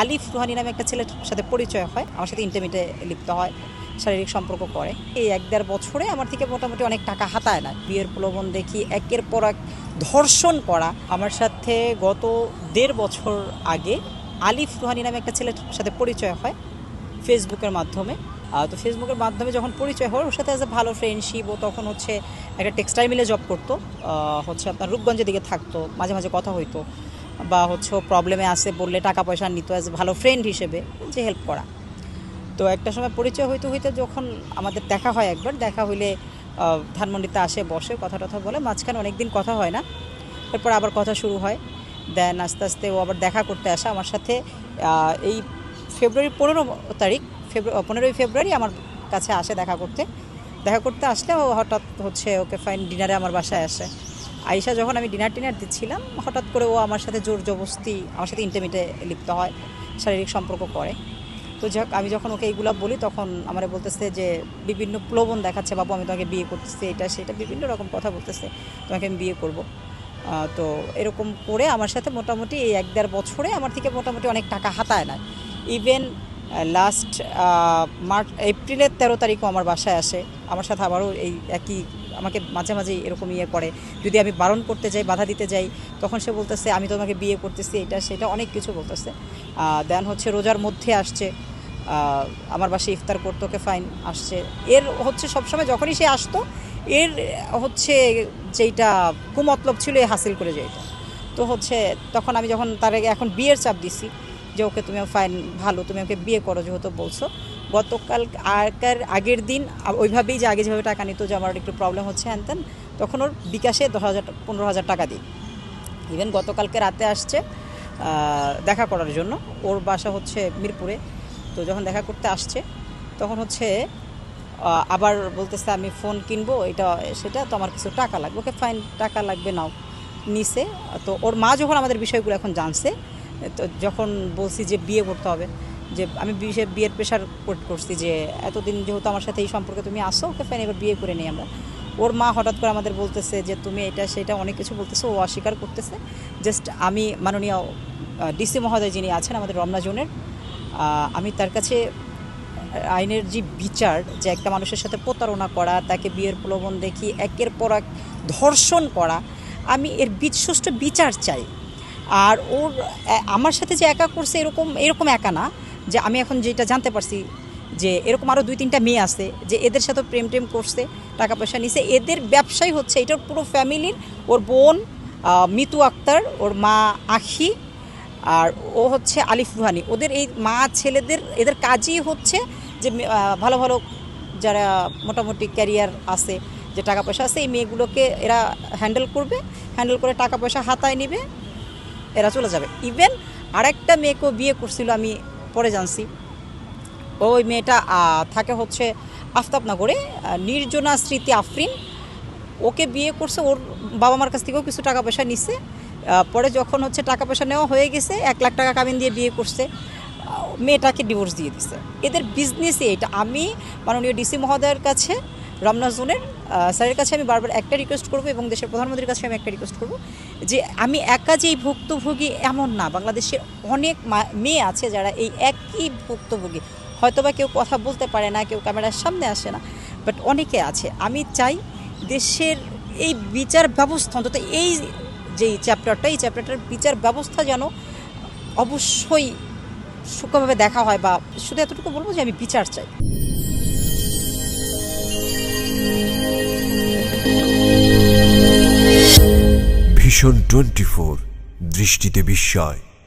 আলিফ Rouhani নামে একটা ছেলের সাথে পরিচয় হয়, আমার সাথে ইন্টিমেটে লিপ্ত হয়, শারীরিক সম্পর্ক করে। এই 1-1.5 বছরে আমার থেকে মোটামুটি অনেক টাকা হাতায় না। বিয়ের প্রলোভন দেখি, একের পর এক ধর্ষণ করা। আমার সাথে গত 1.5 বছর আগে আলিফ রুহানি নামে একটা ছেলের সাথে পরিচয় হয় ফেসবুকের মাধ্যমে। তো ফেসবুকের মাধ্যমে যখন পরিচয় হয় ওর সাথে অ্যাজ এ ভালো ফ্রেন্ডশিপ। ও তখন হচ্ছে একটা টেক্সটাইল মিলে জব করতো, হচ্ছে আপনার রূপগঞ্জের দিকে থাকতো, মাঝে মাঝে কথা হইতো, বা হচ্ছে ও প্রবলেমে আসে বললে টাকা পয়সা নিত অ্যাজ ভালো ফ্রেন্ড হিসেবে, যে হেল্প করা। তো একটা সময় পরিচয় হইতে হইতে যখন আমাদের দেখা হয়, একবার দেখা হইলে ধানমন্ডিতে আসে, বসে, কথা টথা বলে, মাঝখানে অনেক দিন কথা হয় না, এরপর আবার কথা শুরু হয়। দেন আস্তে আস্তে ও আবার দেখা করতে আসে আমার সাথে। এই ফেব্রুয়ারি 15ই ফেব্রুয়ারি আমার কাছে আসে দেখা করতে আসলে ও হঠাৎ হচ্ছে ওকে ফাইন ডিনারে আমার বাসায় আসে। আইসা যখন আমি ডিনার দিচ্ছিলাম, হঠাৎ করে ও আমার সাথে জোর জবরদস্তি আমার সাথে ইন্টিমেটে লিপ্ত হয়, শারীরিক সম্পর্ক করে। তো যাক, আমি যখন ওকে এইগুলো বলি তখন আমার বলতেছে যে বিভিন্ন প্রলোভন দেখাচ্ছে, বাবু আমি তোমাকে বিয়ে করতেছি, এটা সেটা বিভিন্ন রকম কথা বলতেছে, তোমাকে আমি বিয়ে করব। তো এরকম করে আমার সাথে মোটামুটি এই 1-1.5 বছরে আমার থেকে মোটামুটি অনেক টাকা হাতায় না। ইভেন লাস্ট এপ্রিলের 13 তারিখও আমার বাসায় আসে, আমার সাথে আবারও এই একই, আমাকে মাঝে মাঝে এরকম করে। যদি আমি বারণ করতে যাই, বাধা দিতে যাই, তখন সে বলতেছে আমি তোমাকে বিয়ে করতেছি, এটা সেটা অনেক কিছু বলতেছে। দেন হচ্ছে রোজার মধ্যে আসছে, আমার বাসায় ইফতার করতে, ওকে ফাইন আসছে। এর হচ্ছে সবসময় যখনই সে আসতো, এর হচ্ছে যেইটা কুমতলব ছিল এ হাসিল করে যেটা। তো হচ্ছে তখন আমি যখন তার আগে এখন বিয়ের চাপ দিছি যে ওকে তুমি ফাইন ভালো, তুমি ওকে বিয়ে করো যেহেতু বলছো। গতকাল আগের দিন ওইভাবেই যে আগে যেভাবে টাকা নিত, যে আমার একটু প্রবলেম হচ্ছে হ্যান ত্যান, তখন ওর বিকাশে 15,000 টাকা দিই। ইভেন গতকালকে রাতে আসছে দেখা করার জন্য, ওর বাসা হচ্ছে মিরপুরে। তো যখন দেখা করতে আসছে তখন হচ্ছে আবার বলতেছে আমি ফোন কিনবো, এটা সেটা, তো আমার কিছু টাকা লাগবে। ওকে ফাইন, টাকা লাগবে, নাও, নিছে। তো ওর মা যখন আমাদের বিষয়গুলো এখন জানছে, তো যখন বলছি যে বিয়ে করতে হবে, যে আমি বিয়ের প্রেশার করছি যে এতদিন যেহেতু আমার সাথে এই সম্পর্কে তুমি আসো, ওকে ফাইন এবার বিয়ে করে নিই আমরা। ওর মা হঠাৎ করে আমাদের বলতেছে যে তুমি এটা সেটা অনেক কিছু বলতেছে, ও অস্বীকার করতেছে। জাস্ট আমি মাননীয় ডিসি মহোদয় যিনি আছেন আমাদের রমনা জোনের, আমি তার কাছে আইনের যে বিচার, যে একটা মানুষের সাথে প্রতারণা করা, তাকে বিয়ের প্রলোভন দেখি একের পর এক ধর্ষণ করা, আমি এর সুষ্ঠু বিচার চাই। আর ওর আমার সাথে যে একা করছে এরকম একা না, যে আমি এখন যেটা জানতে পারছি যে এরকম আরও 2-3টা মেয়ে আছে যে এদের সাথে প্রেম করছে, টাকা পয়সা নিছে, এদের ব্যবসাই হচ্ছে এটার পুরো ফ্যামিলির। ওর বোন মিতু আক্তার, ওর মা আখি, আর ও হচ্ছে আলিফ রুহানি। ওদের এই মা ছেলেদের এদের কাজই হচ্ছে যে ভালো ভালো যারা মোটামুটি ক্যারিয়ার আছে, যে টাকা পয়সা আছে, এই মেয়েগুলোকে এরা হ্যান্ডেল করে টাকা পয়সা হাতায় নিবে, এরা চলে যাবে। ইভেন আরেকটা মেয়েকেও বিয়ে করছিল, আমি পরে জানছি। ওই মেয়েটা থাকে হচ্ছে আফতাবনগরে, নির্জনা স্মৃতি আফরিন। ওকে বিয়ে করছে, ওর বাবা মার কাছ থেকেও কিছু টাকা পয়সা নিচ্ছে। পরে যখন হচ্ছে টাকা পয়সা নেওয়া হয়ে গেছে, 1 লাখ টাকা কাবিন দিয়ে বিয়ে করছে, মেয়েটাকে ডিভোর্স দিয়ে দিছে। এদের বিজনেসই এটা। আমি মাননীয় ডিসি মহোদয়ের কাছে, রমনা জোনের স্যারের কাছে আমি বারবার একটা রিকোয়েস্ট করব, এবং দেশের প্রধানমন্ত্রীর কাছে আমি একটা রিকোয়েস্ট করব, যে আমি একা যেই ভুক্তভোগী এমন না, বাংলাদেশের অনেক মেয়ে আছে যারা এই একই ভুক্তভোগী। হয়তোবা কেউ কথা বলতে পারে না, কেউ ক্যামেরার সামনে আসে না, বাট অনেকে আছে। আমি চাই দেশের এই বিচার ব্যবস্থা, অন্তত এই যেই চ্যাপ্টারটার বিচার ব্যবস্থা যেন অবশ্যই সূক্ষ্মভাবে দেখা হয়, বা শুধু এতটুকু বলবো যে আমি বিচার চাই। ভিশন 24, দৃষ্টিতে বিস্ময়।